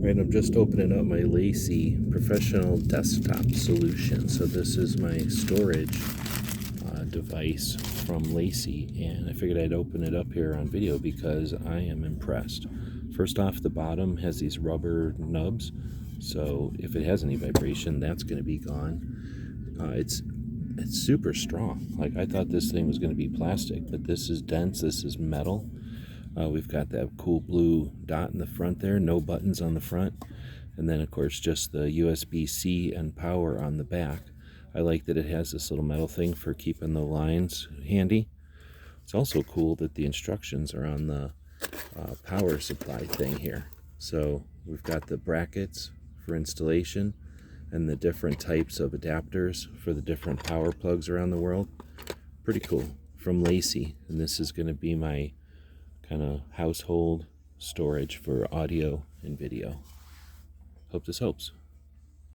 Alright, I'm just opening up my LaCie professional desktop solution. So this is my storage device from LaCie, and I figured I'd open it up here on video because I am impressed. First off, the bottom has these rubber nubs, so if it has any vibration, that's going to be gone. It's super strong. Like, I thought this thing was going to be plastic, but this is dense. This is metal. We've got that cool blue dot in the front there, no buttons on the front, and then of course just the USB-C and power on the back. I like that it has this little metal thing for keeping the lines handy. It's also cool that the instructions are on the power supply thing here. So we've got the brackets for installation and the different types of adapters for the different power plugs around the world. Pretty cool, from LaCie, and this is going to be my kind of household storage for audio and video. Hope this helps.